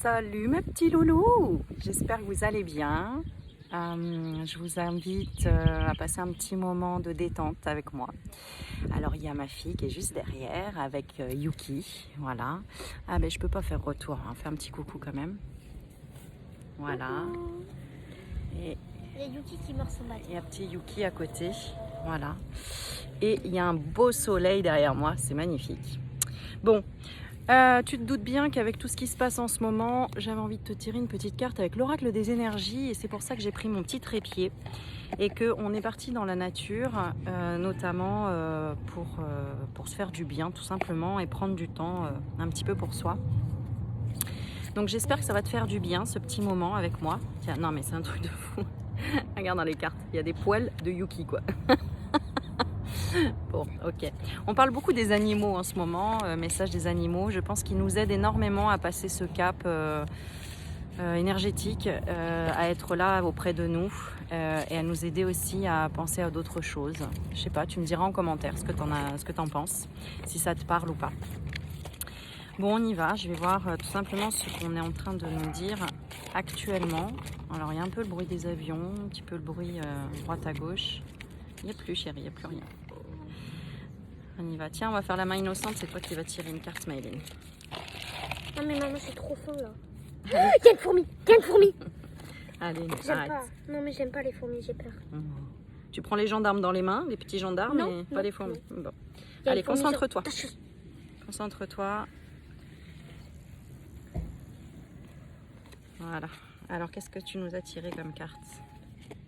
Salut mes petits loulous, j'espère que vous allez bien. Je vous invite à passer un petit moment de détente avec moi. Alors il y a ma fille qui est juste derrière avec Yuki, voilà. Ah ben je peux pas faire retour, hein. Fais un petit coucou quand même. Voilà. Et il y a Yuki qui mord son bâton. il y a petit Yuki à côté, voilà. Et il y a un beau soleil derrière moi, c'est magnifique. Bon. Tu te doutes bien qu'avec tout ce qui se passe en ce moment, j'avais envie de te tirer une petite carte avec l'oracle des énergies et c'est pour ça que j'ai pris mon petit trépied et qu'on est parti dans la nature, notamment pour se faire du bien tout simplement et prendre du temps un petit peu pour soi. Donc j'espère que ça va te faire du bien ce petit moment avec moi. Tiens, non mais c'est un truc de fou. Regarde dans les cartes, il y a des poils de Yuki quoi. Bon, ok. On parle beaucoup des animaux en ce moment, message des animaux. Je pense qu'ils nous aident énormément à passer ce cap énergétique, à être là auprès de nous et à nous aider aussi à penser à d'autres choses. Je sais pas, tu me diras en commentaire ce que t'en penses, si ça te parle ou pas. Bon, on y va. Je vais voir tout simplement ce qu'on est en train de nous dire actuellement. Alors, il y a un peu le bruit des avions, un petit peu le bruit droite à gauche. Il n'y a plus, chérie, il n'y a plus rien. On y va. Tiens, on va faire la main innocente. C'est toi qui vas tirer une carte, Smiling. Non mais maman, c'est trop fin là. Il y a une fourmi, il y a une fourmi. Allez, J'aime arrête. pas. Non mais j'aime pas les fourmis, j'ai peur. Tu prends les gendarmes dans les mains, les petits gendarmes, Non, et pas non, les fourmis. Bon. Il y a Allez, une fourmi concentre-toi. sur- Concentre-toi. Voilà. Alors, qu'est-ce que tu nous as tiré comme carte?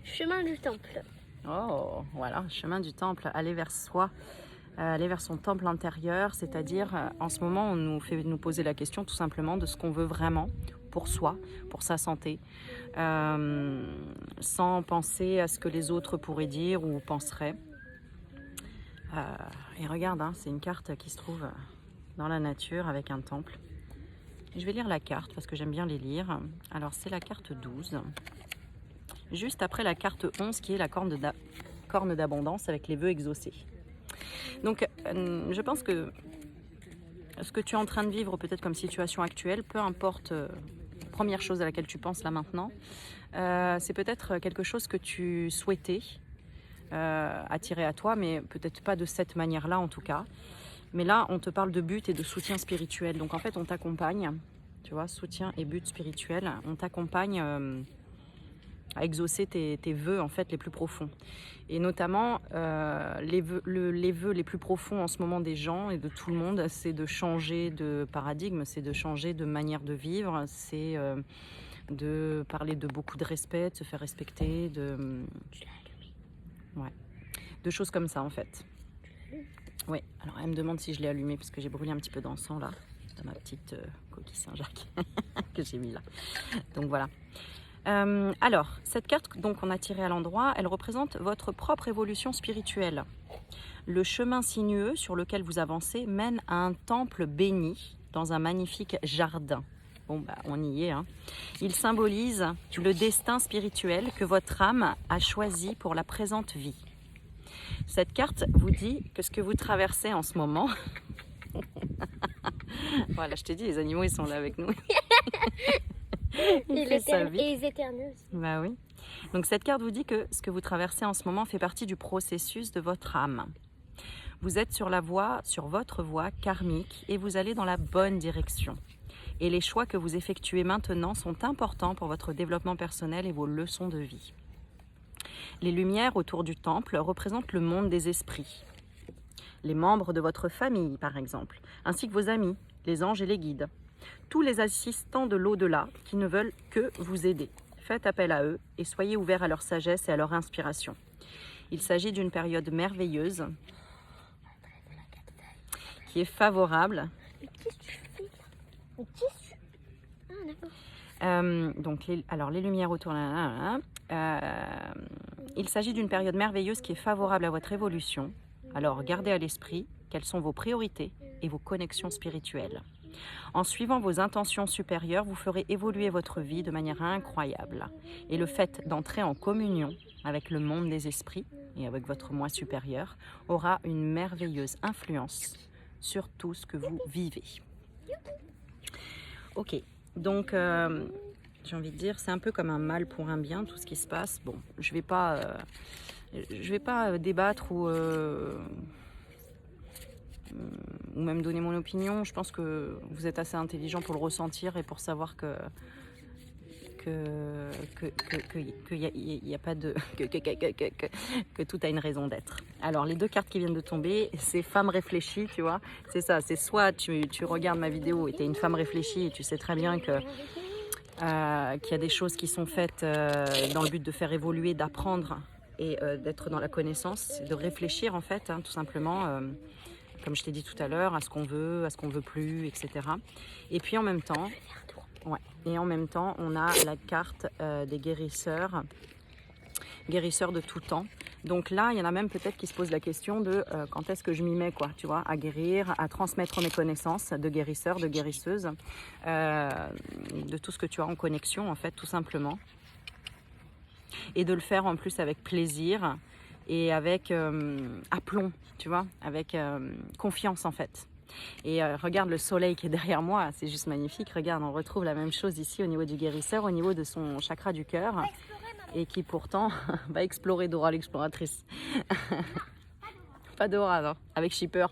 Chemin du temple. Oh, voilà, chemin du temple, aller vers soi, aller vers son temple intérieur, c'est-à-dire en ce moment on nous fait nous poser la question tout simplement de ce qu'on veut vraiment pour soi, pour sa santé, sans penser à ce que les autres pourraient dire ou penseraient. Et regarde, hein, c'est une carte qui se trouve dans la nature avec un temple. Je vais lire la carte parce que j'aime bien les lire. Alors c'est la carte 12. Juste après la carte 11 qui est la corne d'abondance avec les vœux exaucés. Donc je pense que ce que tu es en train de vivre peut-être comme situation actuelle, peu importe première chose à laquelle tu penses là maintenant, c'est peut-être quelque chose que tu souhaitais attirer à toi, mais peut-être pas de cette manière-là en tout cas. Mais là, on te parle de but et de soutien spirituel. Donc en fait, on t'accompagne, tu vois, soutien et but spirituel, on t'accompagne à exaucer tes vœux en fait les plus profonds. Et notamment les vœux les plus profonds en ce moment des gens et de tout le monde, c'est de changer de paradigme, c'est de changer de manière de vivre, c'est de parler de beaucoup de respect, de se faire respecter, de choses comme ça en fait. Oui, alors elle me demande si je l'ai allumé parce que j'ai brûlé un petit peu d'encens là, dans ma petite coquille Saint-Jacques que j'ai mis là. Donc voilà. Alors, cette carte donc on a tirée à l'endroit, elle représente votre propre évolution spirituelle. Le chemin sinueux sur lequel vous avancez mène à un temple béni dans un magnifique jardin. Bon, bah, on y est, hein. Il symbolise le destin spirituel que votre âme a choisi pour la présente vie. Cette carte vous dit que ce que vous traversez en ce moment... Voilà, je t'ai dit, les animaux, ils sont là avec nous. Et ils éternuent aussi. Bah oui. Donc cette carte vous dit que ce que vous traversez en ce moment fait partie du processus de votre âme. Vous êtes sur votre voie karmique et vous allez dans la bonne direction. Et les choix que vous effectuez maintenant sont importants pour votre développement personnel et vos leçons de vie. Les lumières autour du temple représentent le monde des esprits. Les membres de votre famille, par exemple, ainsi que vos amis, les anges et les guides. Tous les assistants de l'au-delà qui ne veulent que vous aider. Faites appel à eux et soyez ouverts à leur sagesse et à leur inspiration. Il s'agit d'une période merveilleuse qui est favorable. Mais qu'est-ce que tu fais là? Mais qu'est-ce que tu... Ah d'accord. Donc les lumières autour... il s'agit d'une période merveilleuse qui est favorable à votre évolution. Alors gardez à l'esprit quelles sont vos priorités et vos connexions spirituelles. En suivant vos intentions supérieures, vous ferez évoluer votre vie de manière incroyable. Et le fait d'entrer en communion avec le monde des esprits et avec votre moi supérieur aura une merveilleuse influence sur tout ce que vous vivez. Ok, Donc, j'ai envie de dire, c'est un peu comme un mal pour un bien, tout ce qui se passe. Bon, je vais pas débattre ou même donner mon opinion. Je pense que vous êtes assez intelligent pour le ressentir et pour savoir que y a pas de que tout a une raison d'être. Alors les deux cartes qui viennent de tomber, c'est femme réfléchie, tu vois. C'est ça, c'est soit tu regardes ma vidéo et tu es une femme réfléchie et tu sais très bien que qu'il y a des choses qui sont faites dans le but de faire évoluer, d'apprendre et d'être dans la connaissance, de réfléchir en fait, hein, tout simplement, comme je t'ai dit tout à l'heure, à ce qu'on veut plus, etc. Et puis en même temps, ouais, et en même temps, on a la carte des guérisseurs de tout temps. Donc là, il y en a même peut-être qui se posent la question de quand est-ce que je m'y mets, quoi, tu vois, à guérir, à transmettre mes connaissances de guérisseurs, de guérisseuses, de tout ce que tu as en connexion, en fait, tout simplement. Et de le faire en plus avec plaisir et avec aplomb, tu vois, avec confiance, en fait. Et regarde le soleil qui est derrière moi, c'est juste magnifique. Regarde, on retrouve la même chose ici au niveau du guérisseur, au niveau de son chakra du cœur. Et qui pourtant va explorer Dora l'exploratrice. Pas Dora, non, avec Shipper.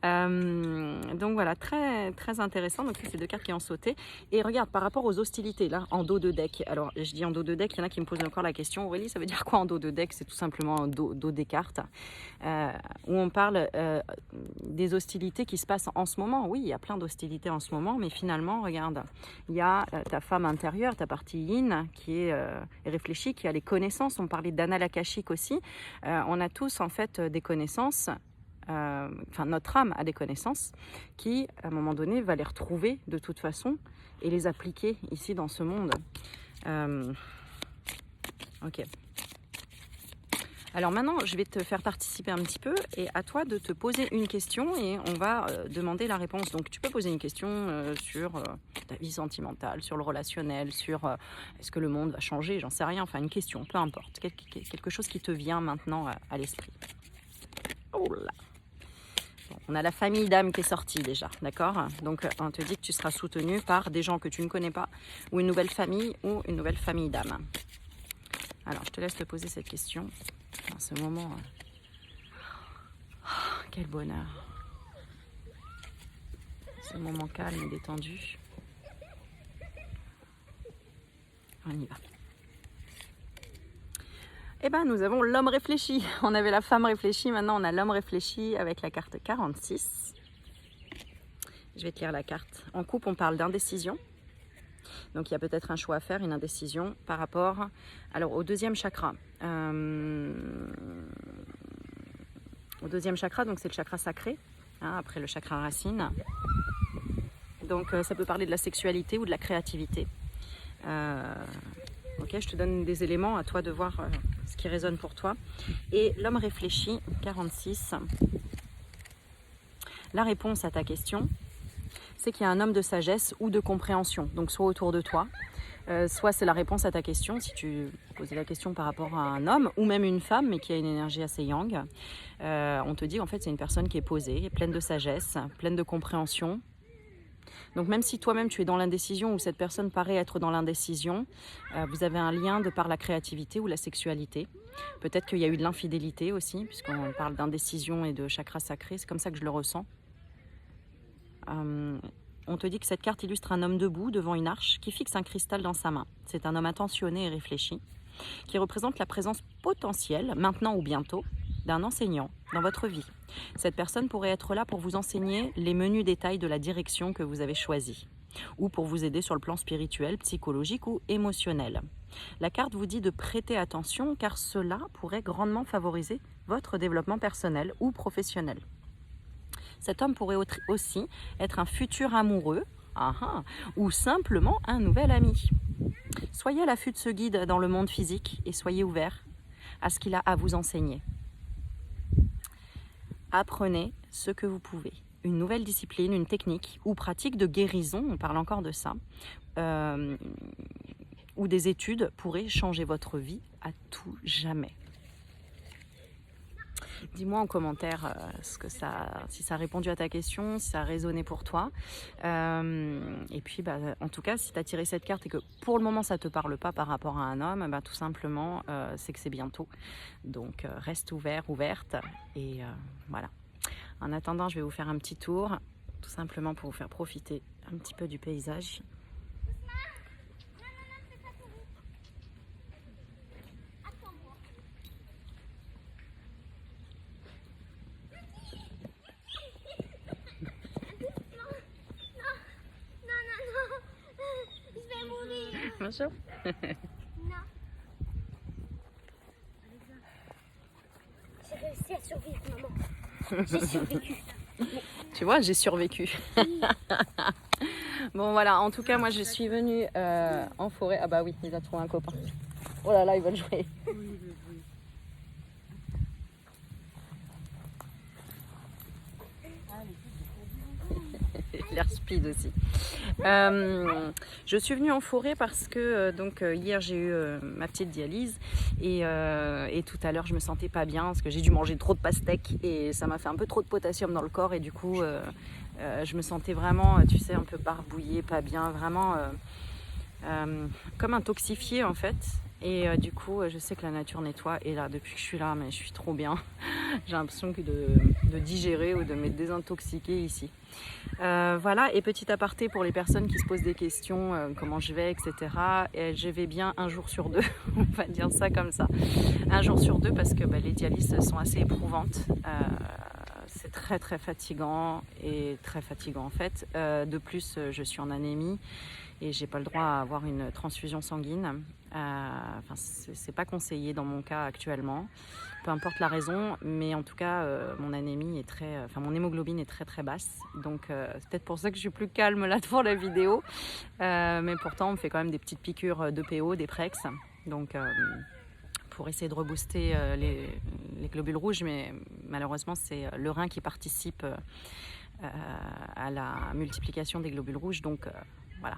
Donc voilà, très, très intéressant. Donc c'est deux cartes qui ont sauté. Et regarde, par rapport aux hostilités, là, en dos de deck. Alors, je dis en dos de deck, il y en a qui me posent encore la question. Aurélie, ça veut dire quoi en dos de deck? C'est tout simplement en dos des cartes. Où on parle des hostilités qui se passent en ce moment. Oui, il y a plein d'hostilités en ce moment. Mais finalement, regarde, il y a ta femme intérieure, ta partie yin, qui est réfléchie, qui a les connaissances. On parlait d'anal akashique aussi. On a tous, en fait, des connaissances. Enfin, notre âme a des connaissances qui, à un moment donné, va les retrouver de toute façon et les appliquer ici dans ce monde. Ok. Alors maintenant, je vais te faire participer un petit peu et à toi de te poser une question et on va demander la réponse. Donc tu peux poser une question sur ta vie sentimentale, sur le relationnel, sur est-ce que le monde va changer, j'en sais rien, enfin une question, peu importe, quelque chose qui te vient maintenant à l'esprit. Oh là. On a la famille d'âmes qui est sortie déjà, d'accord? Donc on te dit que tu seras soutenu par des gens que tu ne connais pas, ou une nouvelle famille, ou une nouvelle famille d'âmes. Alors je te laisse te poser cette question. En ce moment, quel bonheur. Ce moment calme et détendu. On y va. Eh bien, nous avons l'homme réfléchi. On avait la femme réfléchie, maintenant on a l'homme réfléchi avec la carte 46. Je vais te lire la carte. En couple, on parle d'indécision. Donc il y a peut-être un choix à faire, une indécision par rapport au deuxième chakra. Au deuxième chakra, donc c'est le chakra sacré, hein, après le chakra racine. Donc ça peut parler de la sexualité ou de la créativité. Ok, je te donne des éléments, à toi de voir ce qui résonne pour toi. Et l'homme réfléchi, 46. La réponse à ta question, c'est qu'il y a un homme de sagesse ou de compréhension, donc soit autour de toi, soit c'est la réponse à ta question, si tu posais la question par rapport à un homme, ou même une femme, mais qui a une énergie assez yang. On te dit en fait c'est une personne qui est posée, pleine de sagesse, pleine de compréhension. Donc même si toi-même tu es dans l'indécision ou cette personne paraît être dans l'indécision, vous avez un lien de par la créativité ou la sexualité. Peut-être qu'il y a eu de l'infidélité aussi, puisqu'on parle d'indécision et de chakra sacré, c'est comme ça que je le ressens. On te dit que cette carte illustre un homme debout devant une arche qui fixe un cristal dans sa main. C'est un homme attentionné et réfléchi, qui représente la présence potentielle, maintenant ou bientôt, d'un enseignant dans votre vie. Cette personne pourrait être là pour vous enseigner les menus détails de la direction que vous avez choisie, ou pour vous aider sur le plan spirituel, psychologique ou émotionnel. La carte vous dit de prêter attention car cela pourrait grandement favoriser votre développement personnel ou professionnel. Cet homme pourrait aussi être un futur amoureux, ou simplement un nouvel ami. Soyez à l'affût de ce guide dans le monde physique et soyez ouvert à ce qu'il a à vous enseigner. Apprenez ce que vous pouvez. Une nouvelle discipline, une technique ou pratique de guérison, on parle encore de ça, ou des études pourraient changer votre vie à tout jamais. Dis-moi en commentaire si ça a répondu à ta question, si ça a résonné pour toi. Et puis, en tout cas, si tu as tiré cette carte et que pour le moment ça ne te parle pas par rapport à un homme, tout simplement, c'est que c'est bientôt. Donc, reste ouverte. Et voilà. En attendant, je vais vous faire un petit tour, tout simplement pour vous faire profiter un petit peu du paysage. Bonjour. Non. J'ai réussi à survivre, maman. J'ai survécu. Tu vois, j'ai survécu. Bon voilà, en tout cas, moi je suis venue en forêt. Ah bah oui, il a trouvé un copain. Oh là là, ils veulent jouer. L'air speed aussi. Je suis venue en forêt parce que hier j'ai eu ma petite dialyse et tout à l'heure je me sentais pas bien parce que j'ai dû manger trop de pastèques et ça m'a fait un peu trop de potassium dans le corps et du coup je me sentais vraiment, tu sais, un peu barbouillée, pas bien, vraiment comme intoxifiée en fait. Et du coup, je sais que la nature nettoie. Et là, depuis que je suis là, mais je suis trop bien. J'ai l'impression que de digérer ou de me désintoxiquer ici. Voilà, et petit aparté pour les personnes qui se posent des questions, comment je vais, etc. Et je vais bien un jour sur deux, on va dire ça comme ça. Un jour sur deux parce que les dialyses sont assez éprouvantes. C'est très très fatigant et très fatigant en fait. De plus, je suis en anémie et j'ai pas le droit à avoir une transfusion sanguine. C'est pas conseillé dans mon cas actuellement, peu importe la raison, mais en tout cas mon anémie est mon hémoglobine est très très basse, donc c'est peut-être pour ça que je suis plus calme là devant la vidéo, mais pourtant on me fait quand même des petites piqûres d'EPO, des Prex, donc pour essayer de rebooster les globules rouges, mais malheureusement c'est le rein qui participe à la multiplication des globules rouges, donc voilà.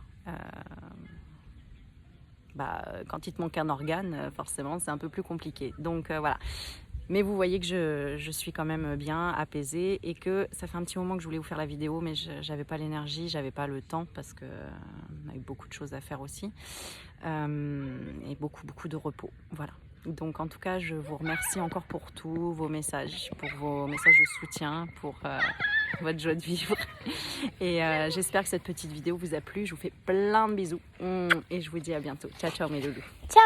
Quand il te manque un organe, forcément, c'est un peu plus compliqué. Donc voilà. Mais vous voyez que je suis quand même bien apaisée et que ça fait un petit moment que je voulais vous faire la vidéo, mais j'avais pas l'énergie, j'avais pas le temps parce que on a eu beaucoup de choses à faire aussi et beaucoup de repos. Voilà. Donc en tout cas, je vous remercie encore pour tous vos messages, pour vos messages de soutien, pour votre joie de vivre. Et j'espère que cette petite vidéo vous a plu. Je vous fais plein de bisous et je vous dis à bientôt. Ciao, ciao mes loulous. Ciao.